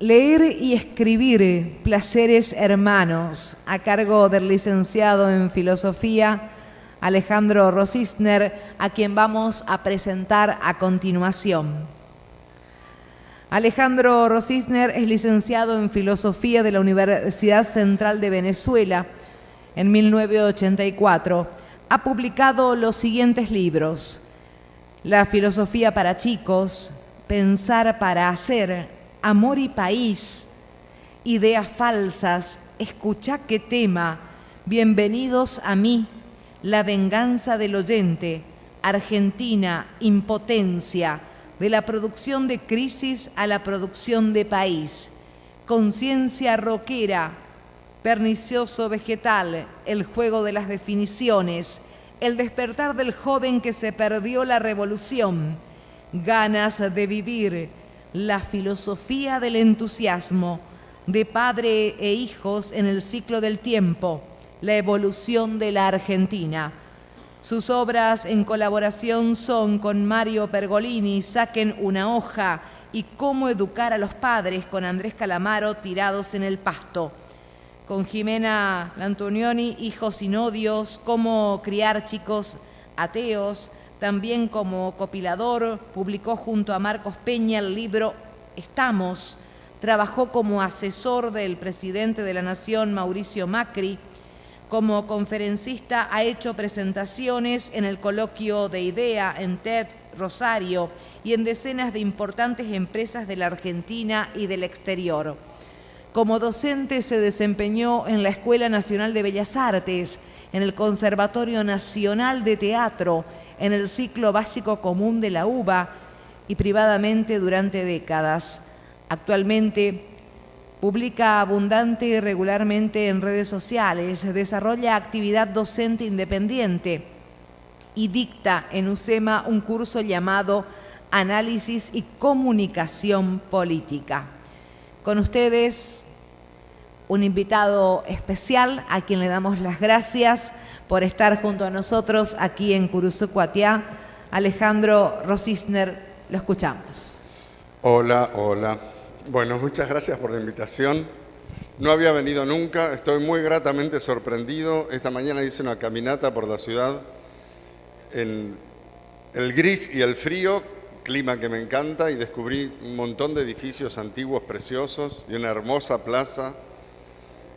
Leer y escribir, placeres hermanos, a cargo del licenciado en Filosofía Alejandro Rosisner, a quien vamos a presentar a continuación. Alejandro Rosisner es licenciado en Filosofía de la Universidad Central de Venezuela en 1984. Ha publicado los siguientes libros: La filosofía para chicos, Pensar para hacer, Amor y país, Ideas falsas, Escuchá qué tema, Bienvenidos a mí, La venganza del oyente, Argentina, Impotencia, de la producción de crisis a la producción de país, Conciencia rockera, Pernicioso vegetal, El juego de las definiciones, El despertar del joven que se perdió la revolución, Ganas de vivir, La filosofía del entusiasmo, De padre e hijos en el ciclo del tiempo, La evolución de la Argentina. Sus obras en colaboración son con Mario Pergolini, Saquen una hoja, y Cómo educar a los padres, con Andrés Calamaro, Tirados en el pasto. Con Jimena Lantonioni, Hijos sin odios, Cómo criar chicos ateos. También como compilador publicó junto a Marcos Peña el libro Estamos. Trabajó como asesor del presidente de la Nación, Mauricio Macri. Como conferencista ha hecho presentaciones en el Coloquio de IDEA, en TED Rosario y en decenas de importantes empresas de la Argentina y del exterior. Como docente se desempeñó en la Escuela Nacional de Bellas Artes, en el Conservatorio Nacional de Teatro, en el ciclo básico común de la UBA y privadamente durante décadas. Actualmente publica abundante y regularmente en redes sociales, desarrolla actividad docente independiente y dicta en UCEMA un curso llamado Análisis y Comunicación Política. Con ustedes, un invitado especial a quien le damos las gracias por estar junto a nosotros aquí en Curuzú Cuatiá, Alejandro Rosisner. Lo escuchamos. Hola, hola. Bueno, muchas gracias por la invitación. No había venido nunca, estoy muy gratamente sorprendido. Esta mañana hice una caminata por la ciudad en el gris y el frío, clima que me encanta, y descubrí un montón de edificios antiguos preciosos y una hermosa plaza.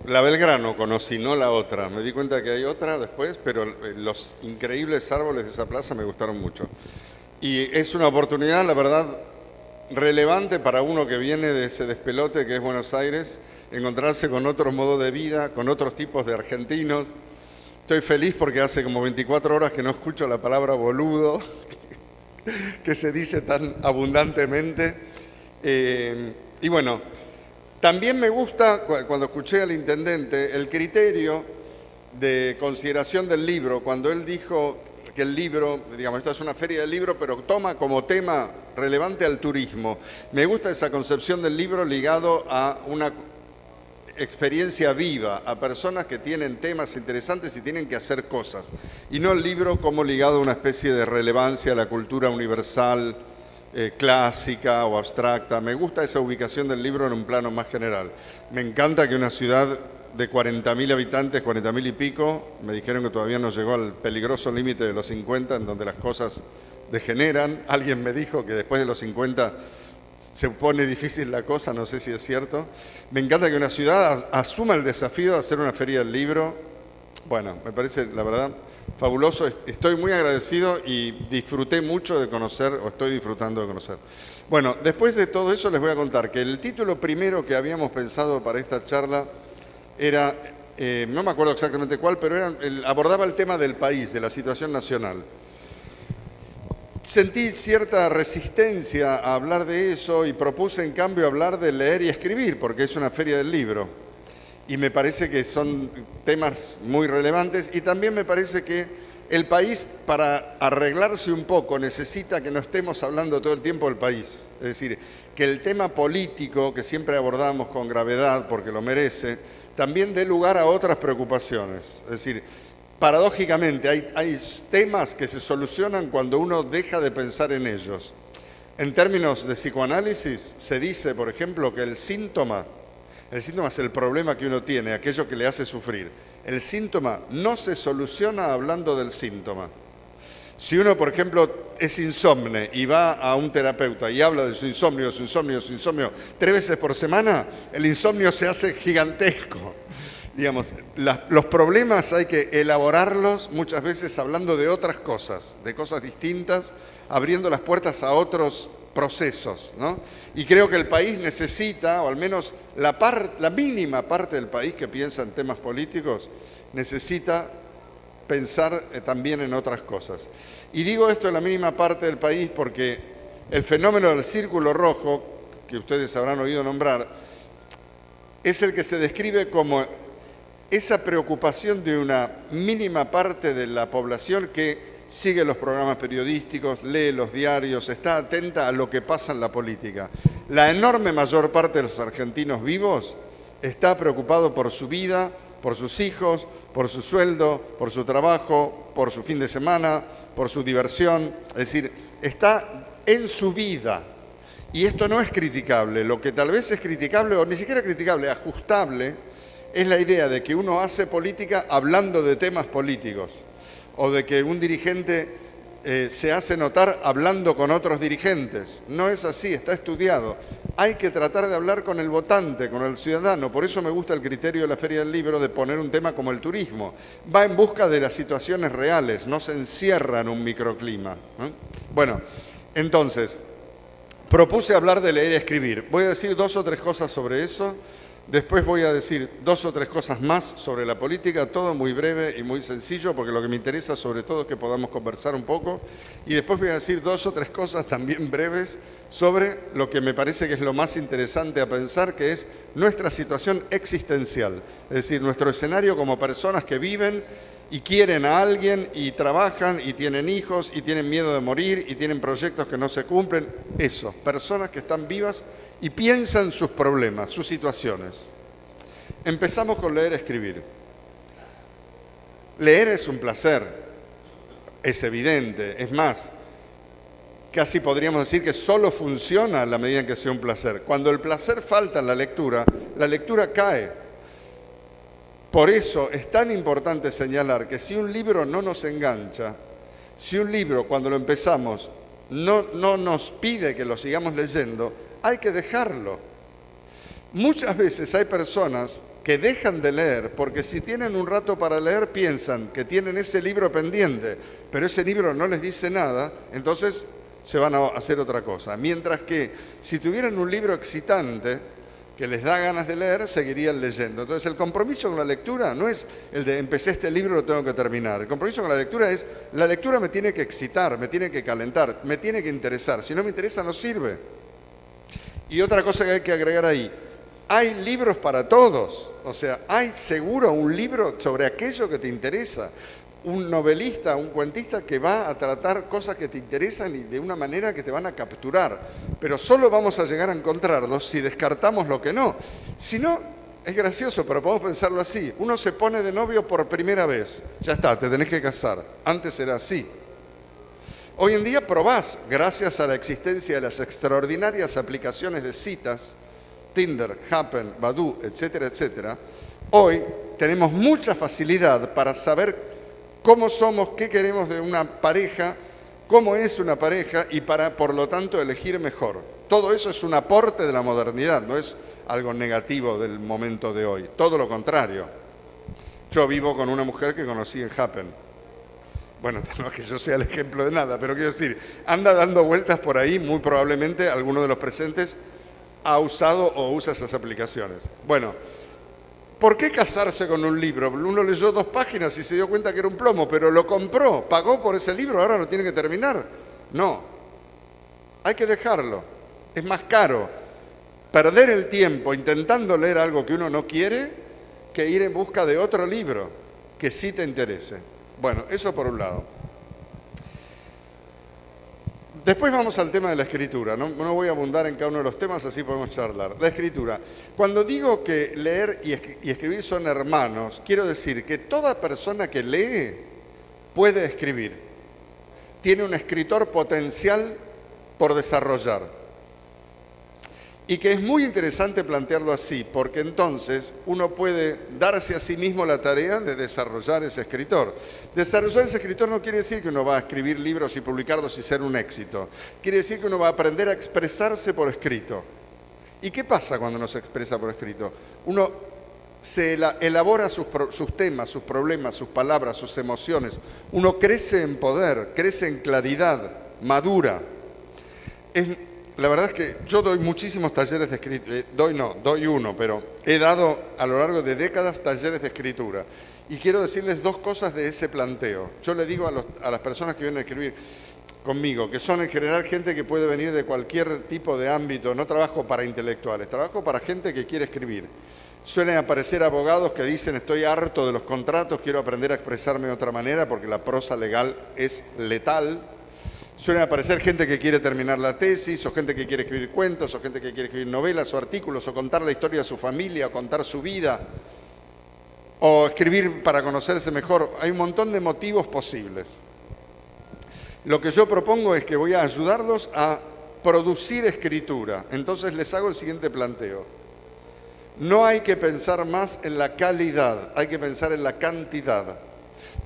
La Belgrano conocí, no la otra. Me di cuenta que hay otra después, pero los increíbles árboles de esa plaza me gustaron mucho. Y es una oportunidad, la verdad, relevante para uno que viene de ese despelote que es Buenos Aires, encontrarse con otro modo de vida, con otros tipos de argentinos. Estoy feliz porque hace como 24 horas que no escucho la palabra boludo, que se dice tan abundantemente. Y bueno, también me gusta, cuando escuché al intendente, el criterio de consideración del libro, cuando él dijo que el libro, digamos, esta es una feria del libro, pero toma como tema relevante al turismo. Me gusta esa concepción del libro ligado a una experiencia viva, a personas que tienen temas interesantes y tienen que hacer cosas, y no el libro como ligado a una especie de relevancia a la cultura universal, clásica o abstracta. Me gusta esa ubicación del libro en un plano más general. Me encanta que una ciudad de 40.000 habitantes, 40.000 y pico, me dijeron que todavía no llegó al peligroso límite de los 50, en donde las cosas degeneran. Alguien me dijo que después de los 50 se pone difícil la cosa, no sé si es cierto. Me encanta que una ciudad asuma el desafío de hacer una feria del libro. Bueno, me parece, la verdad, fabuloso. Estoy muy agradecido y disfruté mucho de conocer, o estoy disfrutando de conocer. Bueno, después de todo eso les voy a contar que el título primero que habíamos pensado para esta charla era, no me acuerdo exactamente cuál, pero abordaba el tema del país, de la situación nacional. Sentí cierta resistencia a hablar de eso y propuse en cambio hablar de leer y escribir, porque es una feria del libro. Y me parece que son temas muy relevantes, y también me parece que el país, para arreglarse un poco, necesita que no estemos hablando todo el tiempo del país. Es decir, que el tema político, que siempre abordamos con gravedad porque lo merece, también dé lugar a otras preocupaciones. Es decir, paradójicamente hay temas que se solucionan cuando uno deja de pensar en ellos. En términos de psicoanálisis, se dice, por ejemplo, que el síntoma es el problema que uno tiene, aquello que le hace sufrir. El síntoma no se soluciona hablando del síntoma. Si uno, por ejemplo, es insomne y va a un terapeuta y habla de su insomnio, 3 veces por semana, el insomnio se hace gigantesco. Digamos, los problemas hay que elaborarlos muchas veces hablando de otras cosas, de cosas distintas, abriendo las puertas a otros procesos, ¿no? Y creo que el país necesita, o al menos la mínima parte del país que piensa en temas políticos, necesita pensar también en otras cosas. Y digo esto de la mínima parte del país porque el fenómeno del círculo rojo, que ustedes habrán oído nombrar, es el que se describe como esa preocupación de una mínima parte de la población que sigue los programas periodísticos, lee los diarios, está atenta a lo que pasa en la política. La enorme mayor parte de los argentinos vivos está preocupado por su vida, por sus hijos, por su sueldo, por su trabajo, por su fin de semana, por su diversión. Es decir, está en su vida. Y esto no es criticable. Lo que tal vez es criticable, o ni siquiera criticable, ajustable, es la idea de que uno hace política hablando de temas políticos, o de que un dirigente se hace notar hablando con otros dirigentes. No es así, está estudiado. Hay que tratar de hablar con el votante, con el ciudadano. Por eso me gusta el criterio de la Feria del Libro de poner un tema como el turismo. Va en busca de las situaciones reales, no se encierra en un microclima, ¿no? Bueno, entonces, propuse hablar de leer y escribir. Voy a decir 2 o 3 cosas sobre eso. Después voy a decir 2 o 3 cosas más sobre la política, todo muy breve y muy sencillo, porque lo que me interesa sobre todo es que podamos conversar un poco. Y después voy a decir 2 o 3 cosas también breves sobre lo que me parece que es lo más interesante a pensar, que es nuestra situación existencial. Es decir, nuestro escenario como personas que viven y quieren a alguien y trabajan y tienen hijos y tienen miedo de morir y tienen proyectos que no se cumplen. Eso, personas que están vivas y piensan sus problemas, sus situaciones. Empezamos con leer y escribir. Leer es un placer, es evidente, es más, casi podríamos decir que solo funciona en la medida en que sea un placer. Cuando el placer falta en la lectura cae. Por eso es tan importante señalar que si un libro no nos engancha, si un libro cuando lo empezamos no nos pide que lo sigamos leyendo, hay que dejarlo. Muchas veces hay personas que dejan de leer porque si tienen un rato para leer piensan que tienen ese libro pendiente, pero ese libro no les dice nada, entonces se van a hacer otra cosa. Mientras que si tuvieran un libro excitante que les da ganas de leer, seguirían leyendo. Entonces el compromiso con la lectura no es el de empecé este libro, lo tengo que terminar. El compromiso con la lectura es, la lectura me tiene que excitar, me tiene que calentar, me tiene que interesar. Si no me interesa, no sirve. Y otra cosa que hay que agregar ahí, hay libros para todos, o sea, hay seguro un libro sobre aquello que te interesa, un novelista, un cuentista que va a tratar cosas que te interesan y de una manera que te van a capturar, pero solo vamos a llegar a encontrarlos si descartamos lo que no. Si no, es gracioso, pero podemos pensarlo así, uno se pone de novio por primera vez, ya está, te tenés que casar, antes era así. Hoy en día probás, gracias a la existencia de las extraordinarias aplicaciones de citas, Tinder, Happen, Badoo, etcétera, etcétera, hoy tenemos mucha facilidad para saber cómo somos, qué queremos de una pareja, cómo es una pareja y para, por lo tanto, elegir mejor. Todo eso es un aporte de la modernidad, no es algo negativo del momento de hoy, todo lo contrario. Yo vivo con una mujer que conocí en Happen. Bueno, no es que yo sea el ejemplo de nada, pero quiero decir, anda dando vueltas por ahí, muy probablemente alguno de los presentes ha usado o usa esas aplicaciones. Bueno, ¿por qué casarse con un libro? Uno leyó 2 páginas y se dio cuenta que era un plomo, pero lo compró, pagó por ese libro, ahora lo tiene que terminar. No, hay que dejarlo, es más caro perder el tiempo intentando leer algo que uno no quiere que ir en busca de otro libro que sí te interese. Bueno, eso por un lado. Después vamos al tema de la escritura. No voy a abundar en cada uno de los temas, así podemos charlar. La escritura. Cuando digo que leer y escribir son hermanos, quiero decir que toda persona que lee puede escribir. Tiene un escritor potencial por desarrollar. Y que es muy interesante plantearlo así, porque entonces uno puede darse a sí mismo la tarea de desarrollar ese escritor. Desarrollar ese escritor no quiere decir que uno va a escribir libros y publicarlos y ser un éxito. Quiere decir que uno va a aprender a expresarse por escrito. ¿Y qué pasa cuando uno se expresa por escrito? Uno se elabora sus temas, sus problemas, sus palabras, sus emociones. Uno crece en poder, crece en claridad, madura. La verdad es que yo doy muchísimos talleres de escritura, doy uno, pero he dado a lo largo de décadas talleres de escritura. Y quiero decirles dos cosas de ese planteo. Yo le digo a las personas que vienen a escribir conmigo, que son en general gente que puede venir de cualquier tipo de ámbito, no trabajo para intelectuales, trabajo para gente que quiere escribir. Suelen aparecer abogados que dicen estoy harto de los contratos, quiero aprender a expresarme de otra manera porque la prosa legal es letal. Suelen aparecer gente que quiere terminar la tesis, o gente que quiere escribir cuentos, o gente que quiere escribir novelas o artículos, o contar la historia de su familia, o contar su vida, o escribir para conocerse mejor. Hay un montón de motivos posibles. Lo que yo propongo es que voy a ayudarlos a producir escritura. Entonces les hago el siguiente planteo. No hay que pensar más en la calidad, hay que pensar en la cantidad.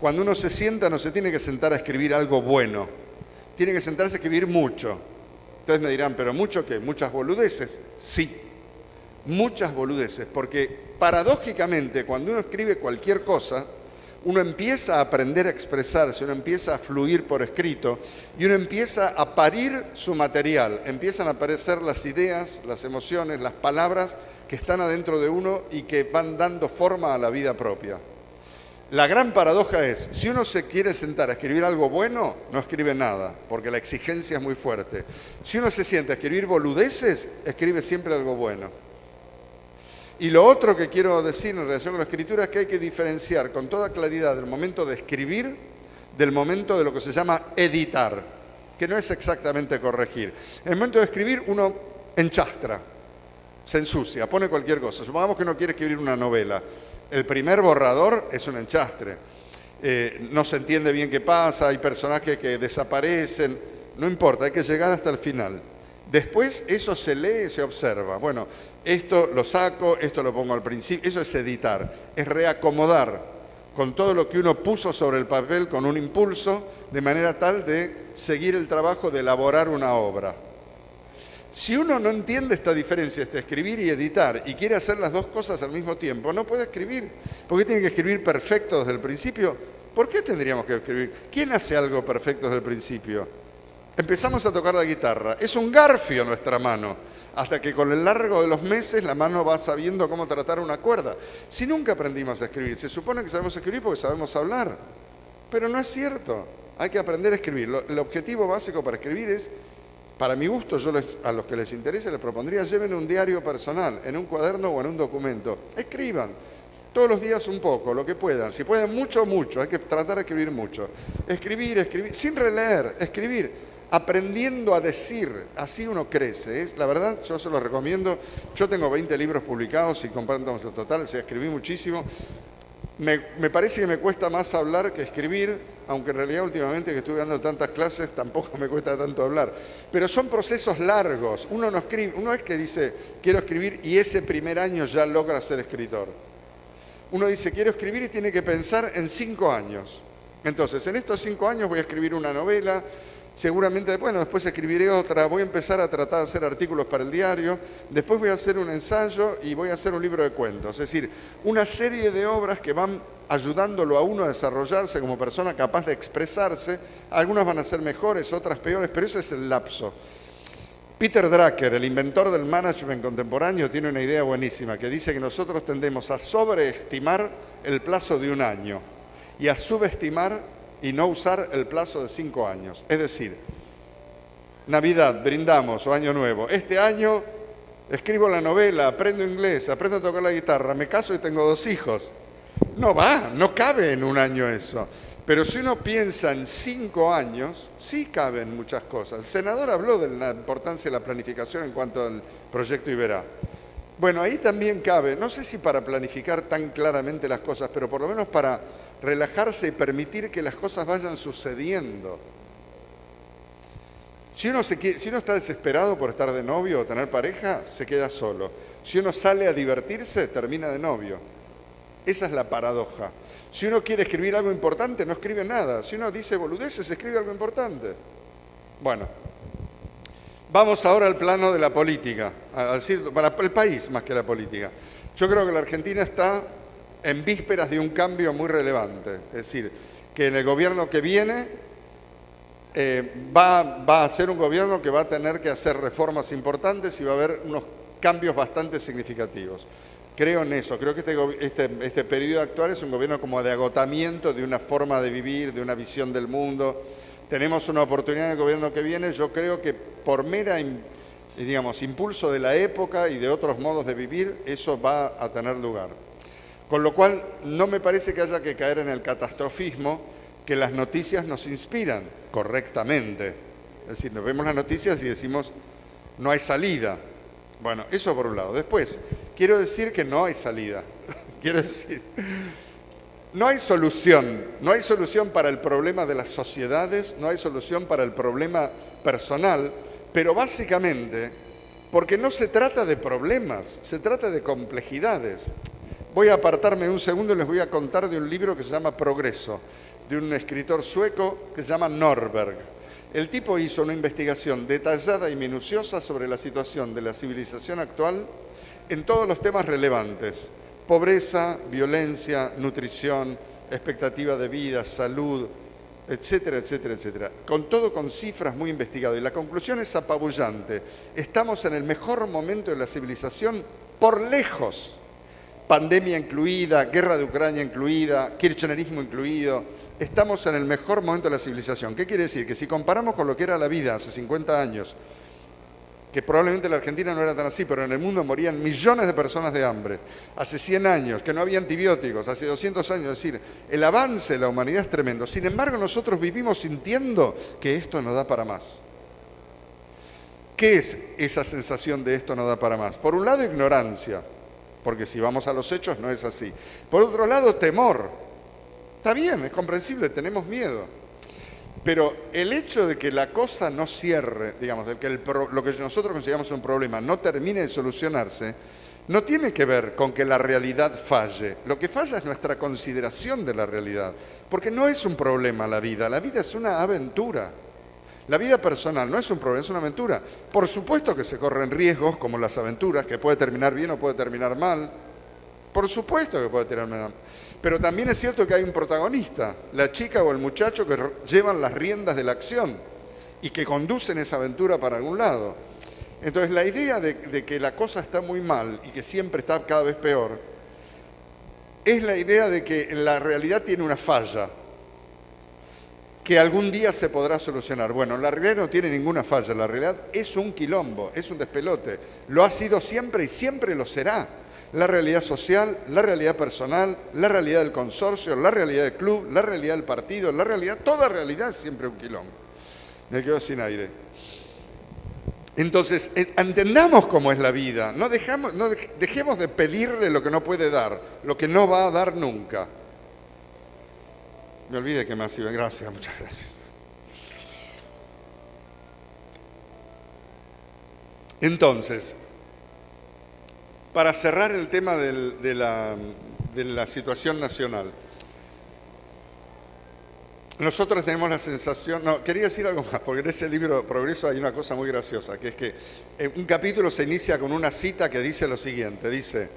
Cuando uno se sienta, no se tiene que sentar a escribir algo bueno. Tiene que sentarse a escribir mucho. Ustedes me dirán, ¿pero mucho qué? ¿Muchas boludeces? Sí, muchas boludeces, porque paradójicamente cuando uno escribe cualquier cosa, uno empieza a aprender a expresarse, uno empieza a fluir por escrito y uno empieza a parir su material. Empiezan a aparecer las ideas, las emociones, las palabras que están adentro de uno y que van dando forma a la vida propia. La gran paradoja es, si uno se quiere sentar a escribir algo bueno, no escribe nada, porque la exigencia es muy fuerte. Si uno se sienta a escribir boludeces, escribe siempre algo bueno. Y lo otro que quiero decir en relación con la escritura es que hay que diferenciar con toda claridad el momento de escribir del momento de lo que se llama editar, que no es exactamente corregir. En el momento de escribir uno enchastra, se ensucia, pone cualquier cosa. Supongamos que uno quiere escribir una novela. El primer borrador es un enchastre. No se entiende bien qué pasa, hay personajes que desaparecen. No importa, hay que llegar hasta el final. Después eso se lee, se observa. Bueno, esto lo saco, esto lo pongo al principio. Eso es editar, es reacomodar con todo lo que uno puso sobre el papel con un impulso, de manera tal de seguir el trabajo de elaborar una obra. Si uno no entiende esta diferencia entre escribir y editar y quiere hacer las dos cosas al mismo tiempo, no puede escribir. ¿Por qué tiene que escribir perfecto desde el principio? ¿Por qué tendríamos que escribir? ¿Quién hace algo perfecto desde el principio? Empezamos a tocar la guitarra. Es un garfio nuestra mano, hasta que con el largo de los meses la mano va sabiendo cómo tratar una cuerda. Si nunca aprendimos a escribir, se supone que sabemos escribir porque sabemos hablar, pero no es cierto. Hay que aprender a escribir. El objetivo básico para escribir es... Para mi gusto, yo a los que les interese les propondría, lleven un diario personal, en un cuaderno o en un documento. Escriban, todos los días un poco, lo que puedan. Si pueden mucho, mucho, hay que tratar de escribir mucho. Escribir, sin releer, escribir, aprendiendo a decir, así uno crece. La verdad, yo se lo recomiendo. Yo tengo 20 libros publicados y comparto el total, escribí muchísimo. Me parece que me cuesta más hablar que escribir, aunque en realidad últimamente que estuve dando tantas clases tampoco me cuesta tanto hablar. Pero son procesos largos. Uno no escribe, uno es que dice quiero escribir y ese primer año ya logra ser escritor. Uno dice quiero escribir y tiene que pensar en 5 años. Entonces, en estos 5 años voy a escribir una novela. Seguramente, bueno, después escribiré otra, voy a empezar a tratar de hacer artículos para el diario, después voy a hacer un ensayo y voy a hacer un libro de cuentos. Es decir, una serie de obras que van ayudándolo a uno a desarrollarse como persona capaz de expresarse. Algunas van a ser mejores, otras peores, pero ese es el lapso. Peter Drucker, el inventor del management contemporáneo, tiene una idea buenísima que dice que nosotros tendemos a sobreestimar el plazo de un año y a subestimar y no usar el plazo de 5 años. Es decir, Navidad, brindamos, o Año Nuevo. Este año escribo la novela, aprendo inglés, aprendo a tocar la guitarra, me caso y tengo 2 hijos. No va, no cabe en un año eso. Pero si uno piensa en 5 años, sí caben muchas cosas. El senador habló de la importancia de la planificación en cuanto al proyecto Iberá. Bueno, ahí también cabe, no sé si para planificar tan claramente las cosas, pero por lo menos para relajarse y permitir que las cosas vayan sucediendo. Si uno está desesperado por estar de novio o tener pareja, se queda solo. Si uno sale a divertirse, termina de novio. Esa es la paradoja. Si uno quiere escribir algo importante, no escribe nada. Si uno dice boludeces, escribe algo importante. Bueno, vamos ahora al plano de la política, para el país más que la política. Yo creo que la Argentina está en vísperas de un cambio muy relevante. Es decir, que en el gobierno que viene va a ser un gobierno que va a tener que hacer reformas importantes y va a haber unos cambios bastante significativos. Creo en eso, creo que este periodo actual es un gobierno como de agotamiento de una forma de vivir, de una visión del mundo. Tenemos una oportunidad en el gobierno que viene, yo creo que por mera, digamos, impulso de la época y de otros modos de vivir, eso va a tener lugar. Con lo cual, no me parece que haya que caer en el catastrofismo, que las noticias nos inspiran correctamente. Es decir, nos vemos las noticias y decimos, no hay salida. Bueno, eso por un lado. Después, quiero decir que no hay salida. Quiero decir, no hay solución para el problema de las sociedades, no hay solución para el problema personal, pero básicamente porque no se trata de problemas, se trata de complejidades. Voy a apartarme un segundo y les voy a contar de un libro que se llama Progreso, de un escritor sueco que se llama Norberg. El tipo hizo una investigación detallada y minuciosa sobre la situación de la civilización actual en todos los temas relevantes: pobreza, violencia, nutrición, expectativa de vida, salud, etcétera, etcétera, etcétera. Con cifras muy investigadas. Y la conclusión es apabullante. Estamos en el mejor momento de la civilización por lejos. Pandemia incluida, guerra de Ucrania incluida, kirchnerismo incluido. Estamos en el mejor momento de la civilización. ¿Qué quiere decir? Que si comparamos con lo que era la vida hace 50 años, que probablemente en la Argentina no era tan así, pero en el mundo morían millones de personas de hambre, hace 100 años, que no había antibióticos, hace 200 años, es decir, el avance de la humanidad es tremendo. Sin embargo, nosotros vivimos sintiendo que esto no da para más. ¿Qué es esa sensación de esto no da para más? Por un lado, ignorancia, porque si vamos a los hechos no es así. Por otro lado, temor. Está bien, es comprensible, tenemos miedo. Pero el hecho de que la cosa no cierre, digamos, de que lo que nosotros consideramos un problema no termine de solucionarse, no tiene que ver con que la realidad falle. Lo que falla es nuestra consideración de la realidad. Porque no es un problema la vida es una aventura. La vida personal no es un problema, es una aventura. Por supuesto que se corren riesgos, como las aventuras, que puede terminar bien o puede terminar mal. Por supuesto que puede terminar mal. Pero también es cierto que hay un protagonista, la chica o el muchacho que llevan las riendas de la acción y que conducen esa aventura para algún lado. Entonces, la idea de que la cosa está muy mal y que siempre está cada vez peor, es la idea de que la realidad tiene una falla, que algún día se podrá solucionar. Bueno, la realidad no tiene ninguna falla, la realidad es un quilombo, es un despelote. Lo ha sido siempre y siempre lo será. La realidad social, la realidad personal, la realidad del consorcio, la realidad del club, la realidad del partido, la realidad, toda realidad es siempre un quilombo. Me quedo sin aire. Entonces, entendamos cómo es la vida, dejemos de pedirle lo que no puede dar, lo que no va a dar nunca. Me olvidé que más iba. Gracias, muchas gracias. Entonces, para cerrar el tema de la situación nacional, nosotros tenemos la sensación... No, quería decir algo más, porque en ese libro Progreso hay una cosa muy graciosa, que es que un capítulo se inicia con una cita que dice lo siguiente, dice: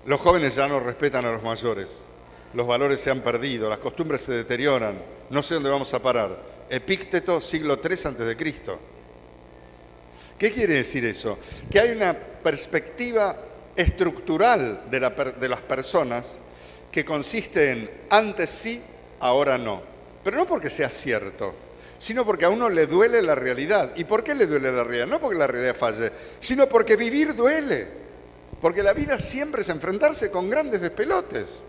los jóvenes ya no respetan a los mayores. Los valores se han perdido, las costumbres se deterioran, no sé dónde vamos a parar. Epícteto, siglo III a.C. ¿Qué quiere decir eso? Que hay una perspectiva estructural de las personas que consiste en antes sí, ahora no. Pero no porque sea cierto, sino porque a uno le duele la realidad. ¿Y por qué le duele la realidad? No porque la realidad falle, sino porque vivir duele. Porque la vida siempre es enfrentarse con grandes despelotes.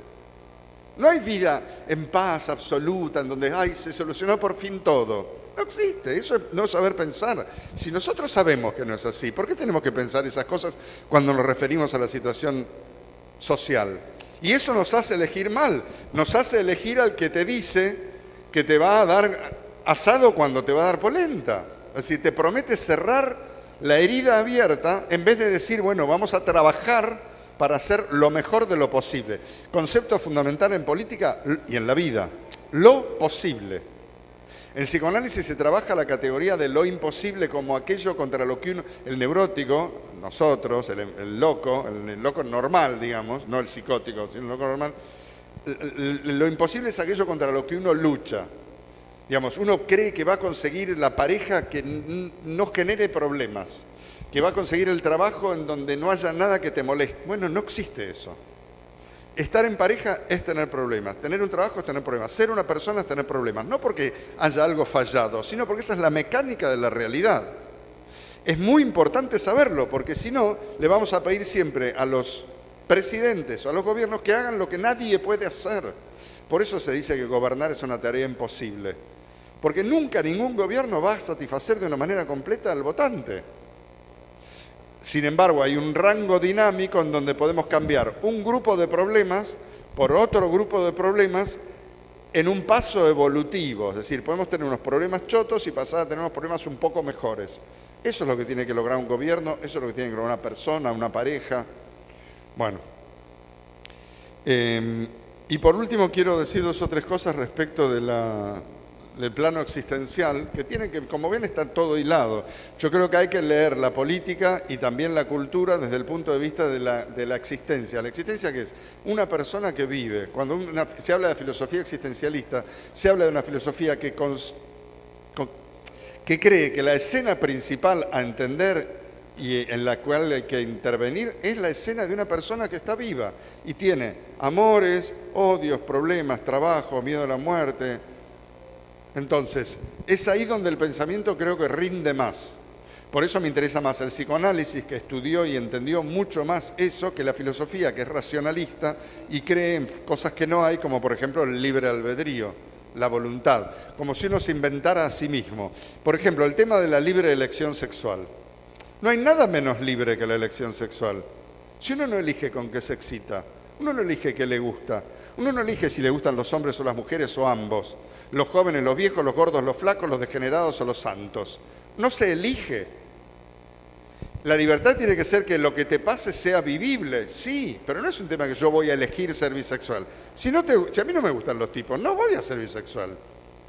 No hay vida en paz absoluta, en donde se solucionó por fin todo. No existe, eso es no saber pensar. Si nosotros sabemos que no es así, ¿por qué tenemos que pensar esas cosas cuando nos referimos a la situación social? Y eso nos hace elegir mal, nos hace elegir al que te dice que te va a dar asado cuando te va a dar polenta. Es decir, te promete cerrar la herida abierta en vez de decir, bueno, vamos a trabajar para hacer lo mejor de lo posible. Concepto fundamental en política y en la vida, lo posible. En psicoanálisis se trabaja la categoría de lo imposible como aquello contra lo que uno, el neurótico, nosotros, el loco normal, digamos, no el psicótico, sino el loco normal, lo imposible es aquello contra lo que uno lucha. Digamos, uno cree que va a conseguir la pareja que no genere problemas, que va a conseguir el trabajo en donde no haya nada que te moleste. Bueno, no existe eso. Estar en pareja es tener problemas, tener un trabajo es tener problemas, ser una persona es tener problemas, no porque haya algo fallado, sino porque esa es la mecánica de la realidad. Es muy importante saberlo, porque si no, le vamos a pedir siempre a los presidentes o a los gobiernos que hagan lo que nadie puede hacer. Por eso se dice que gobernar es una tarea imposible, porque nunca ningún gobierno va a satisfacer de una manera completa al votante. Sin embargo, hay un rango dinámico en donde podemos cambiar un grupo de problemas por otro grupo de problemas en un paso evolutivo. Es decir, podemos tener unos problemas chotos y pasar a tener unos problemas un poco mejores. Eso es lo que tiene que lograr un gobierno, eso es lo que tiene que lograr una persona, una pareja. Bueno. Y por último quiero decir 2 o 3 cosas respecto del plano existencial, que tiene que, como ven, está todo hilado. Yo creo que hay que leer la política y también la cultura desde el punto de vista de la existencia. ¿La existencia qué es? Una persona que vive. Cuando se habla de filosofía existencialista, se habla de una filosofía que cree que la escena principal a entender y en la cual hay que intervenir es la escena de una persona que está viva y tiene amores, odios, problemas, trabajo, miedo a la muerte. Entonces, es ahí donde el pensamiento creo que rinde más. Por eso me interesa más el psicoanálisis, que estudió y entendió mucho más eso, que la filosofía, que es racionalista y cree en cosas que no hay, como por ejemplo el libre albedrío, la voluntad, como si uno se inventara a sí mismo. Por ejemplo, el tema de la libre elección sexual. No hay nada menos libre que la elección sexual. Si uno no elige con qué se excita, uno no elige qué le gusta, uno no elige si le gustan los hombres o las mujeres o ambos, los jóvenes, los viejos, los gordos, los flacos, los degenerados o los santos. No se elige. La libertad tiene que ser que lo que te pase sea vivible, sí, pero no es un tema que yo voy a elegir ser bisexual. Si a mí no me gustan los tipos, no voy a ser bisexual.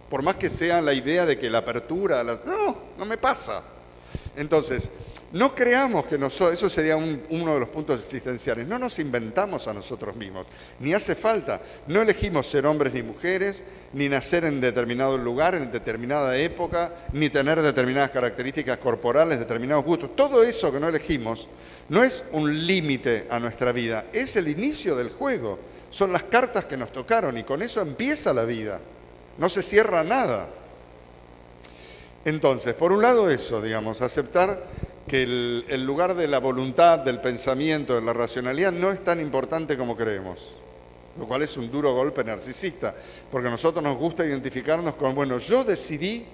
Por más que sea la idea de que la apertura... No me pasa. Entonces, no creamos que eso sería uno de los puntos existenciales. No nos inventamos a nosotros mismos, ni hace falta. No elegimos ser hombres ni mujeres, ni nacer en determinado lugar, en determinada época, ni tener determinadas características corporales, determinados gustos. Todo eso que no elegimos no es un límite a nuestra vida, es el inicio del juego. Son las cartas que nos tocaron y con eso empieza la vida. No se cierra nada. Entonces, por un lado eso, digamos, aceptar que el lugar de la voluntad, del pensamiento, de la racionalidad no es tan importante como creemos, lo cual es un duro golpe narcisista, porque a nosotros nos gusta identificarnos con, bueno, yo decidí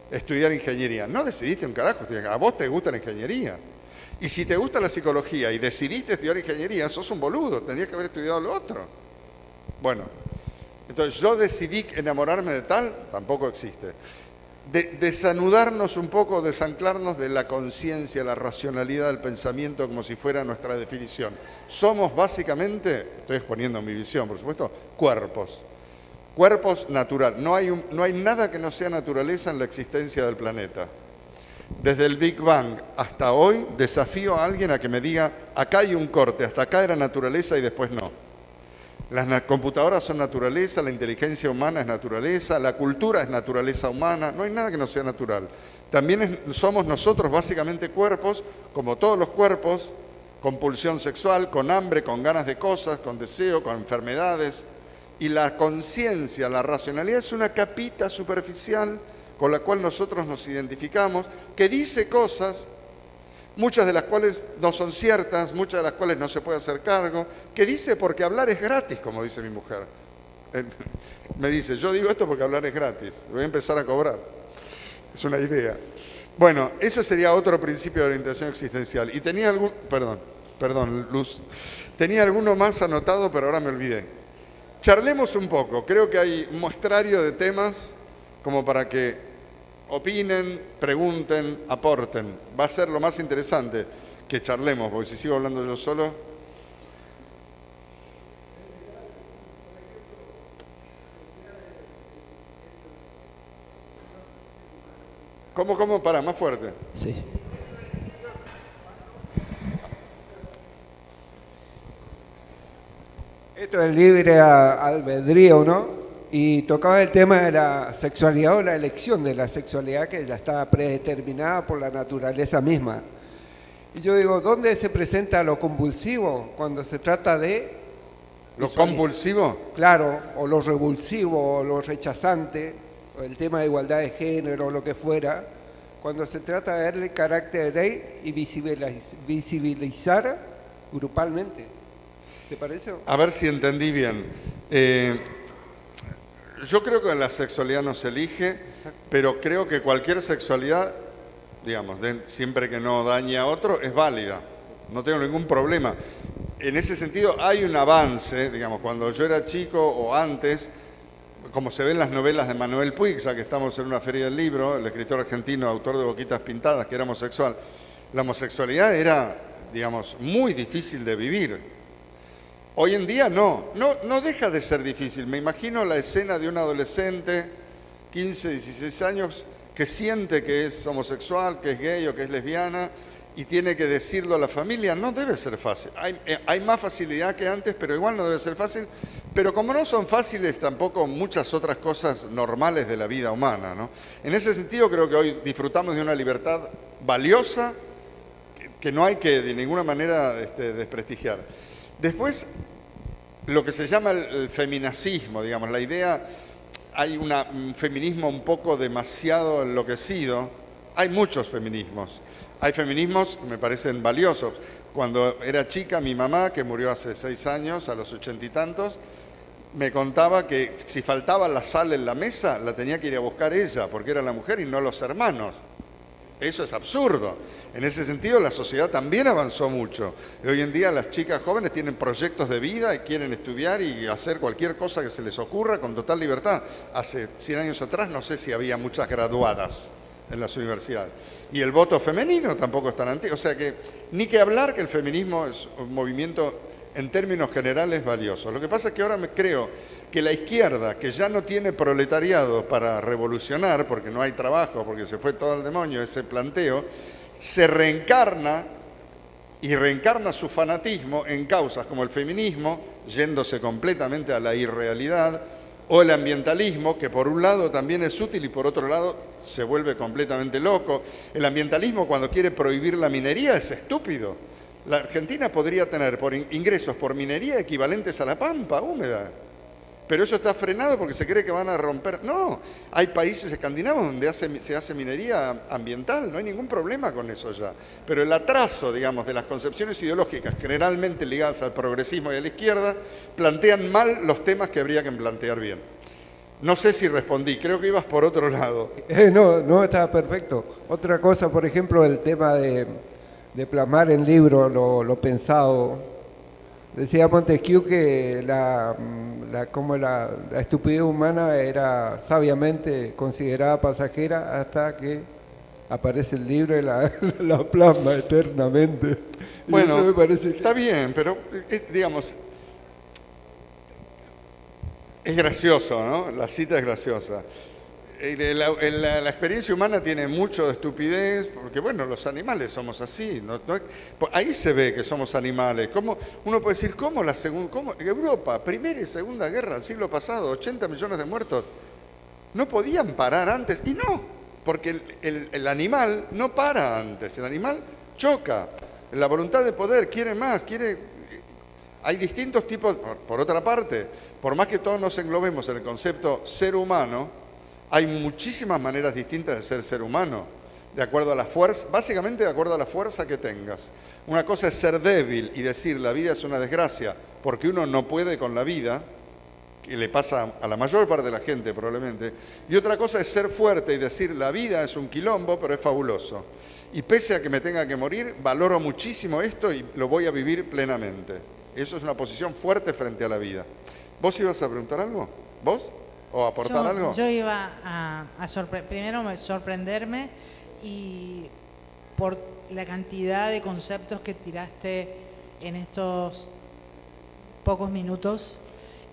estudiar ingeniería. No decidiste un carajo, a vos te gusta la ingeniería. Y si te gusta la psicología y decidiste estudiar ingeniería, sos un boludo, tendrías que haber estudiado lo otro. Bueno, entonces yo decidí enamorarme de tal, tampoco existe. Desanudarnos un poco, desanclarnos de la conciencia, la racionalidad del pensamiento como si fuera nuestra definición. Somos básicamente, estoy exponiendo mi visión, por supuesto, cuerpos. Cuerpos natural. No hay nada que no sea naturaleza en la existencia del planeta. Desde el Big Bang hasta hoy, desafío a alguien a que me diga, acá hay un corte, hasta acá era naturaleza y después no. Las computadoras son naturaleza, la inteligencia humana es naturaleza, la cultura es naturaleza humana, no hay nada que no sea natural. También somos nosotros básicamente cuerpos, como todos los cuerpos, con pulsión sexual, con hambre, con ganas de cosas, con deseo, con enfermedades. Y la conciencia, la racionalidad es una capita superficial con la cual nosotros nos identificamos, que dice cosas, muchas de las cuales no son ciertas, muchas de las cuales no se puede hacer cargo, que dice porque hablar es gratis, como dice mi mujer. Me dice, yo digo esto porque hablar es gratis, voy a empezar a cobrar. Es una idea. Bueno, eso sería otro principio de orientación existencial. Y tenía algún, perdón, Luz, tenía alguno más anotado, pero ahora me olvidé. Charlemos un poco, creo que hay un muestrario de temas como para que opinen, pregunten, aporten. Va a ser lo más interesante que charlemos, porque si sigo hablando yo solo... ¿Cómo? Para, más fuerte. Sí. Esto es libre albedrío, ¿no? Y tocaba el tema de la sexualidad o la elección de la sexualidad que ya está predeterminada por la naturaleza misma. Y yo digo, ¿dónde se presenta lo convulsivo cuando se trata de... ¿Lo compulsivo? Claro, o lo revulsivo, o lo rechazante, o el tema de igualdad de género, o lo que fuera, cuando se trata de darle carácter de ley y visibilizar grupalmente. ¿Te parece? A ver si entendí bien. Yo creo que la sexualidad no se elige, pero creo que cualquier sexualidad, digamos, siempre que no dañe a otro, es válida. No tengo ningún problema. En ese sentido hay un avance, digamos, cuando yo era chico o antes, como se ve en las novelas de Manuel Puig, ya que estamos en una feria del libro, el escritor argentino, autor de Boquitas Pintadas, que era homosexual, la homosexualidad era, digamos, muy difícil de vivir. Hoy en día no deja de ser difícil. Me imagino la escena de un adolescente, 15, 16 años, que siente que es homosexual, que es gay o que es lesbiana, y tiene que decirlo a la familia. No debe ser fácil. Hay más facilidad que antes, pero igual no debe ser fácil. Pero como no son fáciles tampoco muchas otras cosas normales de la vida humana, ¿no? En ese sentido creo que hoy disfrutamos de una libertad valiosa que no hay que de ninguna manera desprestigiar. Después, lo que se llama el feminacismo, digamos, la idea, hay un feminismo un poco demasiado enloquecido. Hay muchos feminismos. Hay feminismos que me parecen valiosos. Cuando era chica, mi mamá, que murió hace 6 años, a los 80 y tantos, me contaba que si faltaba la sal en la mesa, la tenía que ir a buscar ella, porque era la mujer y no los hermanos. Eso es absurdo. En ese sentido, la sociedad también avanzó mucho. Y hoy en día las chicas jóvenes tienen proyectos de vida y quieren estudiar y hacer cualquier cosa que se les ocurra con total libertad. Hace 100 años atrás no sé si había muchas graduadas en las universidades. Y el voto femenino tampoco es tan antiguo. O sea que ni que hablar que el feminismo es un movimiento en términos generales valioso. Lo que pasa es que ahora me creo que la izquierda, que ya no tiene proletariado para revolucionar, porque no hay trabajo, porque se fue todo al demonio ese planteo, se reencarna y reencarna su fanatismo en causas como el feminismo, yéndose completamente a la irrealidad, o el ambientalismo, que por un lado también es útil y por otro lado se vuelve completamente loco. El ambientalismo, cuando quiere prohibir la minería, es estúpido. La Argentina podría tener ingresos por minería equivalentes a la pampa húmeda, pero eso está frenado porque se cree que van a romper. No, hay países escandinavos donde se hace minería ambiental, no hay ningún problema con eso ya. Pero el atraso, digamos, de las concepciones ideológicas generalmente ligadas al progresismo y a la izquierda, plantean mal los temas que habría que plantear bien. No sé si respondí, creo que ibas por otro lado. No, estaba perfecto. Otra cosa, por ejemplo, el tema de plasmar en libro lo pensado. Decía Montesquieu que la estupidez humana era sabiamente considerada pasajera hasta que aparece el libro y la plasma eternamente. Bueno, y eso me parece que... está bien, pero digamos, es gracioso, ¿no? La cita es graciosa. La experiencia humana tiene mucho de estupidez, porque bueno, los animales somos así. Ahí se ve que somos animales. Uno puede decir, ¿cómo Europa, Primera y Segunda Guerra, el siglo pasado, 80 millones de muertos, no podían parar antes? Y no, porque el animal no para antes, el animal choca. La voluntad de poder quiere más, Hay distintos tipos, por otra parte, por más que todos nos englobemos en el concepto ser humano, hay muchísimas maneras distintas de ser humano, de acuerdo a la fuerza, básicamente de acuerdo a la fuerza que tengas. Una cosa es ser débil y decir la vida es una desgracia porque uno no puede con la vida, que le pasa a la mayor parte de la gente probablemente, y otra cosa es ser fuerte y decir la vida es un quilombo pero es fabuloso. Y pese a que me tenga que morir, valoro muchísimo esto y lo voy a vivir plenamente. Eso es una posición fuerte frente a la vida. ¿Vos ibas a preguntar algo? ¿Vos? ¿O aportar algo? Yo iba primero sorprenderme y por la cantidad de conceptos que tiraste en estos pocos minutos,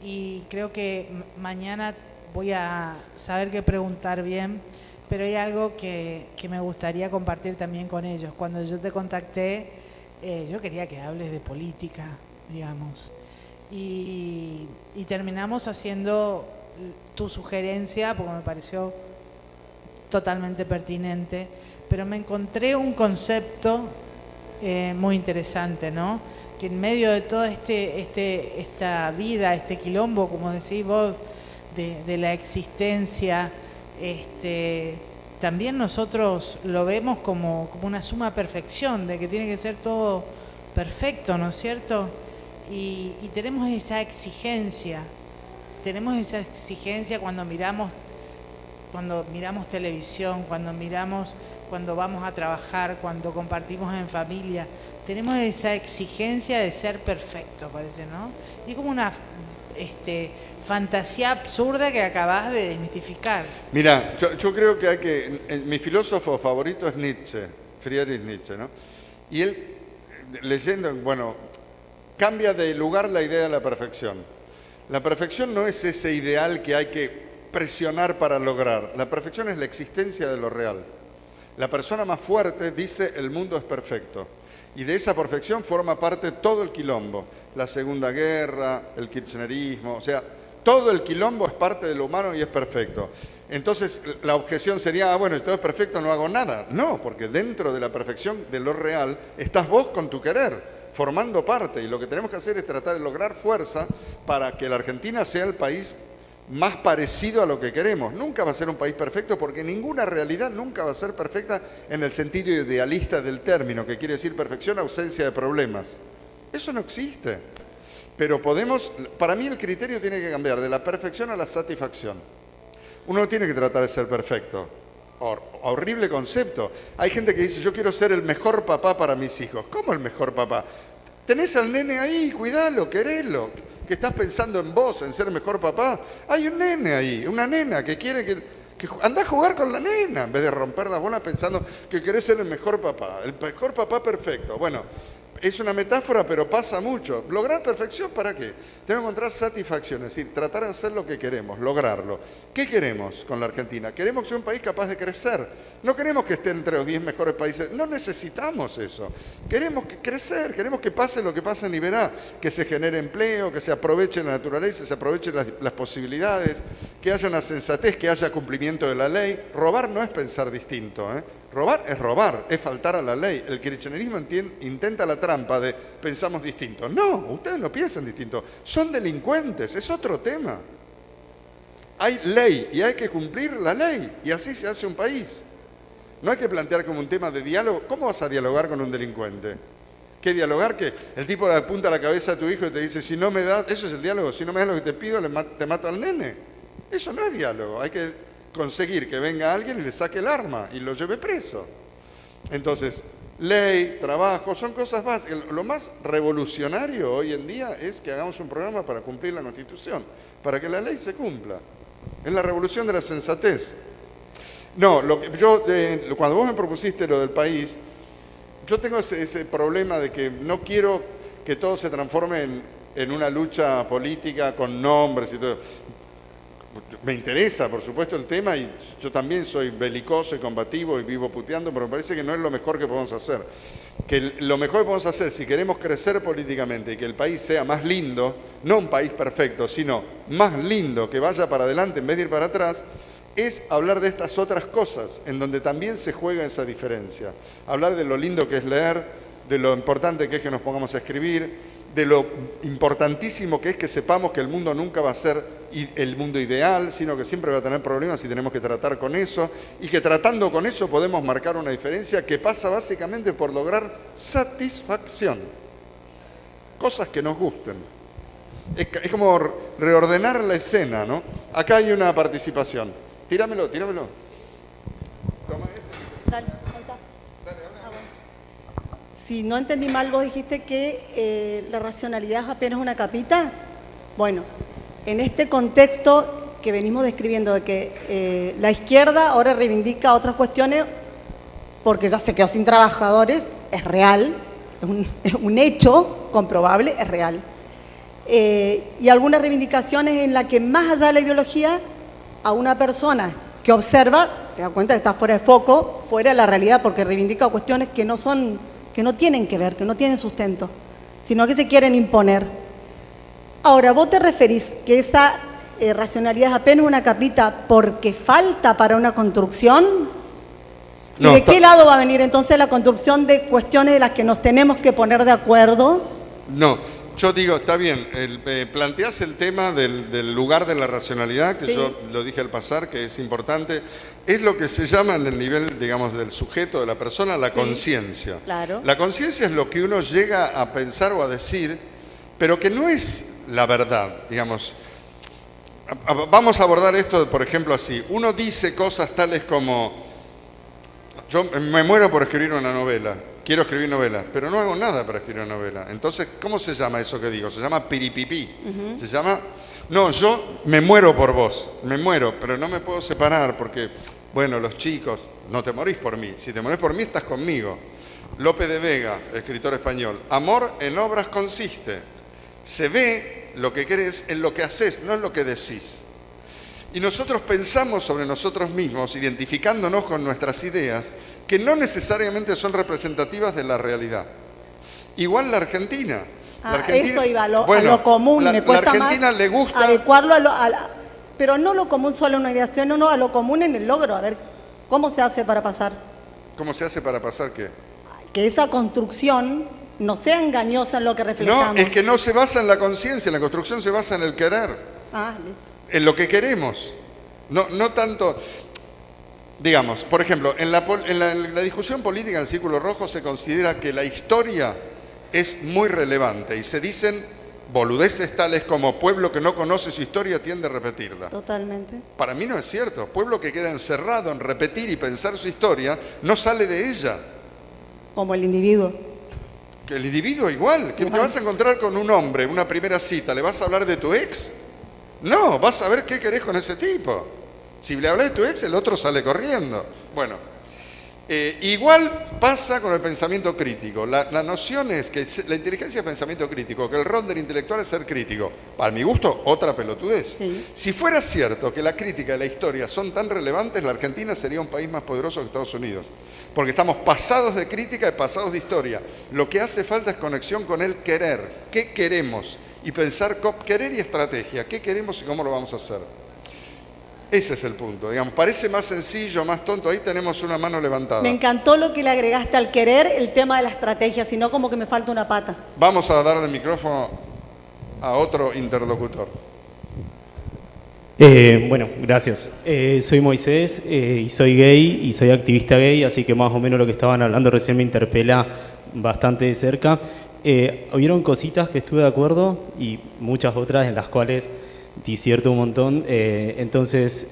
y creo que mañana voy a saber qué preguntar bien, pero hay algo que me gustaría compartir también con ellos. Cuando yo te contacté, yo quería que hables de política, digamos, y terminamos haciendo tu sugerencia porque me pareció totalmente pertinente, pero me encontré un concepto muy interesante, ¿no? Que en medio de toda esta vida, este quilombo, como decís vos, de la existencia, también nosotros lo vemos como una suma perfección, de que tiene que ser todo perfecto, ¿no es cierto? Y tenemos esa exigencia cuando miramos televisión, cuando vamos a trabajar, cuando compartimos en familia, tenemos esa exigencia de ser perfecto, parece, ¿no? Y es como una fantasía absurda que acabas de desmitificar. Mira, yo creo que hay que... Mi filósofo favorito es Nietzsche, Friedrich Nietzsche, ¿no? Y él, leyendo, bueno, cambia de lugar la idea de la perfección. La perfección no es ese ideal que hay que presionar para lograr. La perfección es la existencia de lo real. La persona más fuerte dice el mundo es perfecto. Y de esa perfección forma parte todo el quilombo. La Segunda Guerra, el kirchnerismo, o sea, todo el quilombo es parte de lo humano y es perfecto. Entonces la objeción sería, bueno, si todo es perfecto no hago nada. No, porque dentro de la perfección de lo real estás vos con tu querer, formando parte. Y lo que tenemos que hacer es tratar de lograr fuerza para que la Argentina sea el país más parecido a lo que queremos. Nunca va a ser un país perfecto porque ninguna realidad nunca va a ser perfecta en el sentido idealista del término, que quiere decir perfección, ausencia de problemas. Eso no existe. Pero podemos, para mí el criterio tiene que cambiar de la perfección a la satisfacción. Uno no tiene que tratar de ser perfecto. Horrible concepto. Hay gente que dice, yo quiero ser el mejor papá para mis hijos. ¿Cómo el mejor papá? Tenés al nene ahí, cuidalo, querelo. Que estás pensando en vos, en ser el mejor papá. Hay un nene ahí, una nena que quiere que anda a jugar con la nena en vez de romper las bolas pensando que querés ser el mejor papá perfecto. Bueno, es una metáfora, pero pasa mucho. ¿Lograr perfección para qué? Tengo que encontrar satisfacción, es decir, tratar de hacer lo que queremos, lograrlo. ¿Qué queremos con la Argentina? Queremos que sea un país capaz de crecer. No queremos que esté entre los 10 mejores países. No necesitamos eso. Queremos crecer, queremos que pase lo que pasa en Iberá, que se genere empleo, que se aproveche la naturaleza, se aprovechen las posibilidades, que haya una sensatez, que haya cumplimiento de la ley. Robar no es pensar distinto, ¿eh? Robar, es faltar a la ley. El kirchnerismo intenta la trampa de pensamos distinto. No, ustedes no piensan distinto. Son delincuentes, es otro tema. Hay ley y hay que cumplir la ley. Y así se hace un país. No hay que plantear como un tema de diálogo. ¿Cómo vas a dialogar con un delincuente? ¿Qué dialogar? Que el tipo le apunta a la cabeza a tu hijo y te dice, si no me das, eso es el diálogo, si no me das lo que te pido, te mato al nene. Eso no es diálogo. Hay que conseguir que venga alguien y le saque el arma y lo lleve preso. Entonces, ley, trabajo, son cosas básicas. Lo más revolucionario hoy en día es que hagamos un programa para cumplir la Constitución, para que la ley se cumpla. Es la revolución de la sensatez. No, cuando vos me propusiste lo del país, yo tengo ese problema de que no quiero que todo se transforme en una lucha política con nombres y todo. Me interesa, por supuesto, el tema y yo también soy belicoso y combativo y vivo puteando, pero me parece que no es lo mejor que podemos hacer. Que lo mejor que podemos hacer, si queremos crecer políticamente y que el país sea más lindo, no un país perfecto, sino más lindo, que vaya para adelante en vez de ir para atrás, es hablar de estas otras cosas, en donde también se juega esa diferencia. Hablar de lo lindo que es leer, de lo importante que es que nos pongamos a escribir, de lo importantísimo que es que sepamos que el mundo nunca va a ser el mundo ideal, sino que siempre va a tener problemas y tenemos que tratar con eso, y que tratando con eso podemos marcar una diferencia que pasa básicamente por lograr satisfacción. Cosas que nos gusten. Es como reordenar la escena, ¿no? Acá hay una participación. Tíramelo. Toma Dale, ahí está. Si no entendí mal, vos dijiste que la racionalidad es apenas una capita. Bueno, en este contexto que venimos describiendo, de que la izquierda ahora reivindica otras cuestiones porque ya se quedó sin trabajadores, es real, es un hecho comprobable, es real. Y algunas reivindicaciones en las que más allá de la ideología, a una persona que observa, te das cuenta que está fuera de foco, fuera de la realidad, porque reivindica cuestiones que no tienen que ver, que no tienen sustento, sino que se quieren imponer. Ahora, vos te referís que esa racionalidad es apenas una capita porque falta para una construcción. ¿Y No, de qué lado va a venir entonces la construcción de cuestiones de las que nos tenemos que poner de acuerdo? No, yo digo, está bien, planteás el tema del lugar de la racionalidad, que Sí. yo lo dije al pasar, que es importante. Es lo que se llama en el nivel, digamos, del sujeto, de la persona, la conciencia. Claro. La conciencia es lo que uno llega a pensar o a decir, pero que no es la verdad, digamos. Vamos a abordar esto, por ejemplo, así. Uno dice cosas tales como: yo me muero por escribir una novela, quiero escribir novela, pero no hago nada para escribir una novela. Entonces, ¿cómo se llama eso que digo? Se llama piripipí. Se llama, no, yo me muero por vos, me muero, pero no me puedo separar porque, bueno, los chicos, no te morís por mí. Si te morís por mí, estás conmigo. Lope de Vega, escritor español. Amor en obras consiste. Se ve lo que querés en lo que haces, no en lo que decís. Y nosotros pensamos sobre nosotros mismos, identificándonos con nuestras ideas, que no necesariamente son representativas de la realidad. Igual la Argentina. La Argentina, Eso iba a lo común, la me cuesta Argentina más le gusta, adecuarlo pero no lo común solo en una ideación, no, a lo común en el logro. A ver, ¿cómo se hace para pasar? ¿cómo se hace para pasar qué? Que esa construcción no sea engañosa en lo que reflejamos. No, es que no se basa en la conciencia, la construcción se basa en el querer, Ah, listo. en lo que queremos. No tanto, digamos, por ejemplo, en la discusión política en el Círculo Rojo se considera que la historia es muy relevante y se dicen boludeces tales como: pueblo que no conoce su historia tiende a repetirla. Totalmente. Para mí no es cierto. Pueblo que queda encerrado en repetir y pensar su historia no sale de ella. Como el individuo. Que el individuo igual, que te vas a encontrar con un hombre, una primera cita, ¿le vas a hablar de tu ex? No, vas a ver qué querés con ese tipo. Si le hablas de tu ex, el otro sale corriendo. Bueno, igual pasa con el pensamiento crítico. La noción es que la inteligencia es pensamiento crítico, que el rol del intelectual es ser crítico. Para mi gusto, otra pelotudez. Sí. Si fuera cierto que la crítica y la historia son tan relevantes, la Argentina sería un país más poderoso que Estados Unidos. Porque estamos pasados de crítica y pasados de historia. Lo que hace falta es conexión con el querer. ¿Qué queremos? Y pensar querer y estrategia. ¿Qué queremos y cómo lo vamos a hacer? Ese es el punto. Digamos, parece más sencillo, más tonto. Ahí tenemos una mano levantada. Me encantó lo que le agregaste al querer, el tema de la estrategia, sino como que me falta una pata. Vamos a darle el micrófono a otro interlocutor. Bueno, gracias. Soy Moisés y soy gay y soy activista gay, así que más o menos lo que estaban hablando recién me interpela bastante de cerca. Hubieron cositas que estuve de acuerdo y muchas otras en las cuales disierto un montón. Entonces,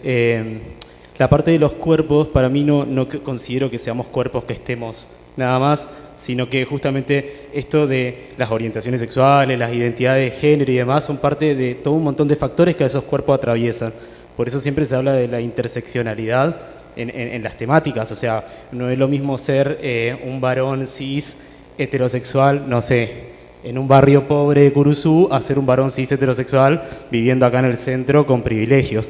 la parte de los cuerpos, para mí no considero que seamos cuerpos que estemos nada más, sino que justamente esto de las orientaciones sexuales, las identidades de género y demás son parte de todo un montón de factores que a esos cuerpos atraviesan. Por eso siempre se habla de la interseccionalidad en las temáticas. O sea, no es lo mismo ser un varón cis heterosexual, no sé, en un barrio pobre de Curuzú, a ser un varón cis heterosexual viviendo acá en el centro con privilegios.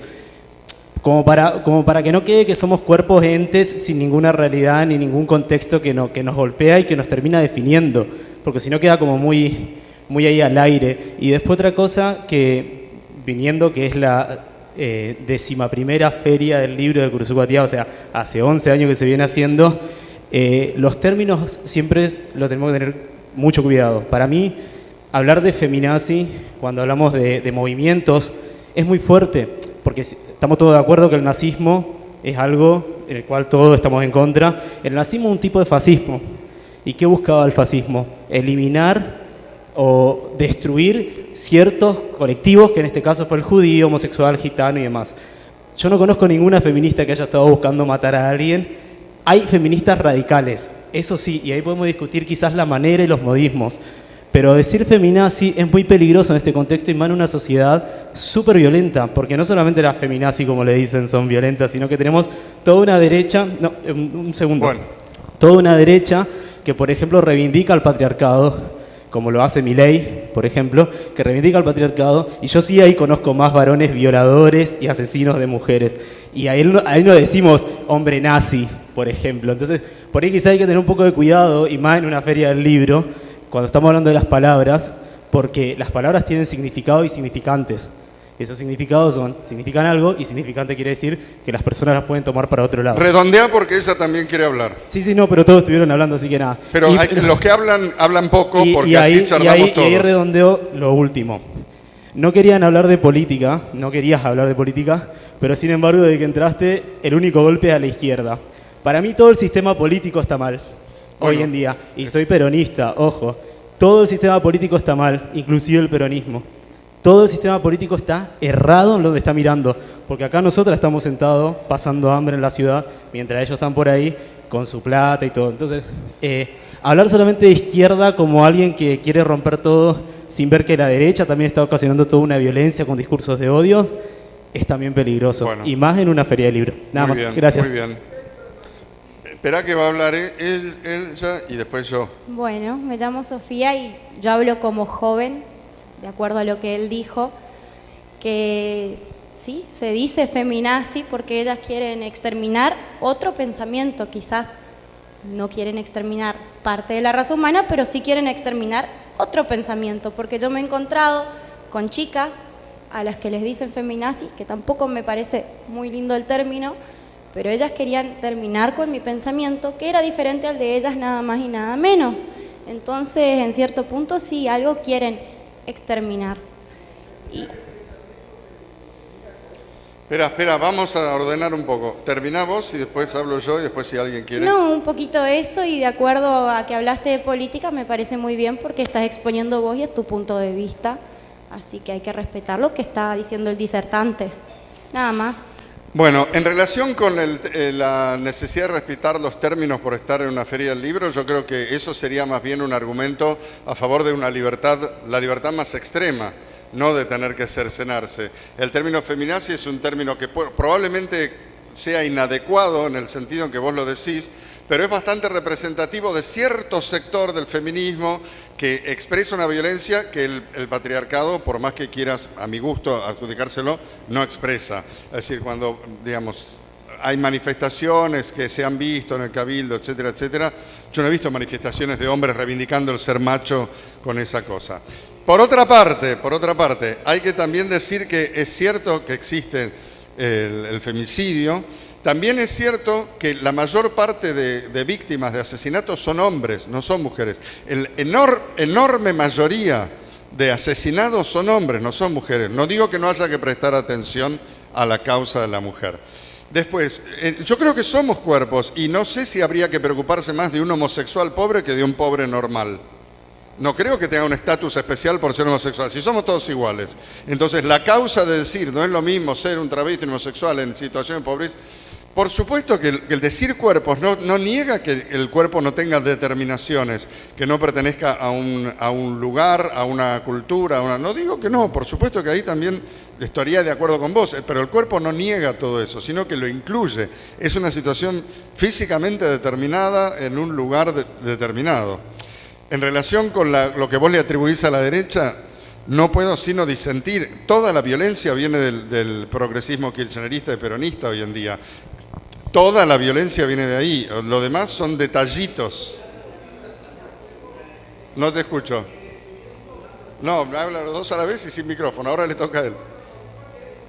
Como para que no quede que somos cuerpos entes sin ninguna realidad ni ningún contexto que nos golpea y que nos termina definiendo, porque si no queda como muy ahí al aire. Y después otra cosa que, viniendo que es la 11ª feria del libro de Curuzú-Guatiá, o sea, hace 11 años que se viene haciendo, los términos siempre lo tenemos que tener mucho cuidado. Para mí, hablar de feminazi, cuando hablamos de movimientos, es muy fuerte, porque estamos todos de acuerdo que el nazismo es algo en el cual todos estamos en contra. El nazismo es un tipo de fascismo. ¿Y qué buscaba el fascismo? Eliminar o destruir ciertos colectivos, que en este caso fue el judío, homosexual, gitano y demás. Yo no conozco ninguna feminista que haya estado buscando matar a alguien. Hay feministas radicales, eso sí, y ahí podemos discutir quizás la manera y los modismos. Pero decir feminazi es muy peligroso en este contexto y más en una sociedad súper violenta, porque no solamente las feminazi, como le dicen, son violentas, sino que tenemos toda una derecha, no, un segundo, Bueno. toda una derecha que, por ejemplo, reivindica el patriarcado, como lo hace Milei, por ejemplo, que reivindica el patriarcado, y yo sí ahí conozco más varones violadores y asesinos de mujeres, y ahí no decimos hombre nazi, por ejemplo. Entonces, por ahí quizá hay que tener un poco de cuidado, y más en una feria del libro, cuando estamos hablando de las palabras, porque las palabras tienen significado y significantes. Esos significados significan algo, y significante quiere decir que las personas las pueden tomar para otro lado. Redondea porque ella también quiere hablar. Sí, no, pero todos estuvieron hablando, así que nada. Pero los que hablan poco porque así charlamos y ahí todos. redondeo lo último. No querías hablar de política, pero sin embargo, desde que entraste, el único golpe es a la izquierda. Para mí todo el sistema político está mal, hoy en día. Y soy peronista, ojo. Todo el sistema político está mal, inclusive el peronismo. Todo el sistema político está errado en donde está mirando, porque acá nosotros estamos sentados pasando hambre en la ciudad, mientras ellos están por ahí con su plata y todo. Entonces, hablar solamente de izquierda como alguien que quiere romper todo sin ver que la derecha también está ocasionando toda una violencia con discursos de odio, es también peligroso. Bueno. Y más en una feria de libro. Nada Muy más. bien, Gracias. Muy bien. Espera que va a hablar ella y después yo. Bueno, me llamo Sofía y yo hablo como joven, de acuerdo a lo que él dijo, que sí, se dice feminazi porque ellas quieren exterminar otro pensamiento, quizás no quieren exterminar parte de la raza humana, pero sí quieren exterminar otro pensamiento, porque yo me he encontrado con chicas a las que les dicen feminazi, que tampoco me parece muy lindo el término, pero ellas querían terminar con mi pensamiento, que era diferente al de ellas nada más y nada menos. Entonces, en cierto punto, sí, algo quieren exterminar. Y Espera, vamos a ordenar un poco. Terminá vos y después hablo yo y después si alguien quiere. no, un poquito eso, y de acuerdo a que hablaste de política, me parece muy bien porque estás exponiendo vos y es tu punto de vista, así que hay que respetar lo que está diciendo el disertante. Nada más. Bueno, en relación con la necesidad de respetar los términos por estar en una feria del libro, yo creo que eso sería más bien un argumento a favor de una libertad, la libertad más extrema, no de tener que cercenarse. El término feminazi es un término que probablemente sea inadecuado en el sentido en que vos lo decís, pero es bastante representativo de cierto sector del feminismo que expresa una violencia que el patriarcado, por más que quieras, a mi gusto, adjudicárselo, no expresa. Es decir, cuando, digamos, hay manifestaciones que se han visto en el Cabildo, etcétera, etcétera, yo no he visto manifestaciones de hombres reivindicando el ser macho con esa cosa. Por otra parte, hay que también decir que es cierto que existe el femicidio. También es cierto que la mayor parte de víctimas de asesinatos son hombres, no son mujeres. La enorme mayoría de asesinados son hombres, no son mujeres. No digo que no haya que prestar atención a la causa de la mujer. Después, yo creo que somos cuerpos y no sé si habría que preocuparse más de un homosexual pobre que de un pobre normal. No creo que tenga un estatus especial por ser homosexual, si somos todos iguales. Entonces, la causa de decir, no es lo mismo ser un travesti homosexual en situación de pobreza. Por supuesto que el decir cuerpos no niega que el cuerpo no tenga determinaciones, que no pertenezca a un lugar, a una cultura, no digo que no, por supuesto que ahí también estaría de acuerdo con vos, pero el cuerpo no niega todo eso, sino que lo incluye. Es una situación físicamente determinada en un lugar determinado. En relación con lo que vos le atribuís a la derecha, no puedo sino disentir. Toda la violencia viene del progresismo kirchnerista y peronista hoy en día. Toda la violencia viene de ahí. Lo demás son detallitos. No te escucho. No, habla los dos a la vez y sin micrófono. Ahora le toca a él.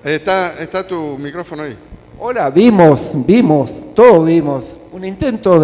Está tu micrófono ahí. Hola, todos vimos un intento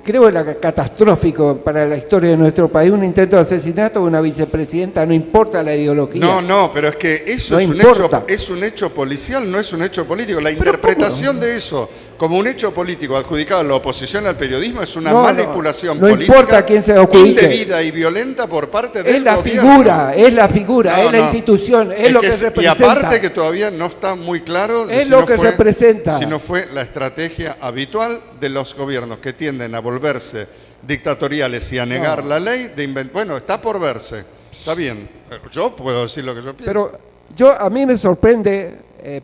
creo catastrófico para la historia de nuestro país, un intento de asesinato de una vicepresidenta, no importa la ideología. No, pero es que eso es un hecho policial, no es un hecho político. La interpretación de eso como un hecho político adjudicado a la oposición al periodismo es una manipulación política. No importa quién se adjudique. Indebida y violenta por parte del gobierno. Es la figura, es la institución, es lo que representa. Y aparte que todavía no está muy claro es lo que representa. Si no fue la estrategia habitual de los gobiernos que tienden a volverse dictatoriales y a negar la ley, bueno, está por verse, está bien, yo puedo decir lo que yo pienso. Pero a mí me sorprende,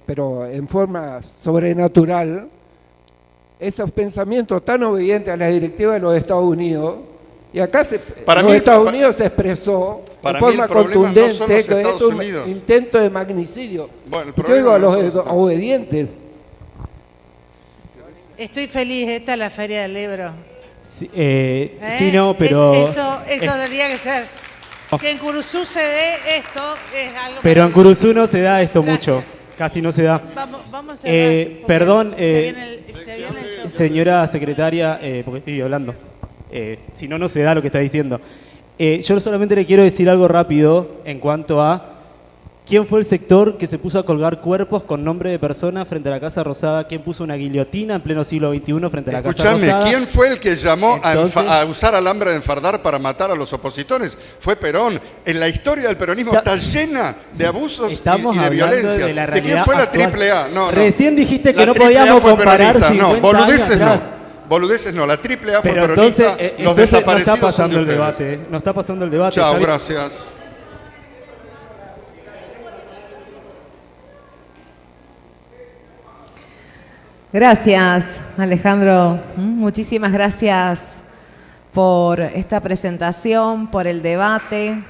pero en forma sobrenatural, esos pensamientos tan obedientes a las directivas de los Estados Unidos, y acá los Estados Unidos se expresó de forma contundente que esto es un intento de magnicidio. Bueno, yo digo a los obedientes. Estoy feliz, esta es la Feria del Libro. Sí, sí, no, pero... Eso tendría que ser. Que en Curuzú se dé esto es algo... Pero en Curuzú no se da esto mucho, casi no se da. Vamos a cerrar, perdón, se viene el show. Señora secretaria, porque estoy hablando. Si no, no se da lo que está diciendo. Yo solamente le quiero decir algo rápido en cuanto a quién fue el sector que se puso a colgar cuerpos con nombre de persona frente a la Casa Rosada, quién puso una guillotina en pleno siglo XXI frente a la Casa Rosada. Escúchame, ¿quién fue el que llamó a usar alambre de enfardar para matar a los opositores? Fue Perón. En la historia del peronismo está llena de abusos y de violencia. ¿De quién fue la AAA? No. Recién dijiste que no podíamos comparar 50 años atrás. Boludeces no, la AAA fue pero peronista, los desaparecidos no está pasando son de el ustedes. debate, no está pasando el debate. Chao, gracias. Gracias, Alejandro. Muchísimas gracias por esta presentación, por el debate.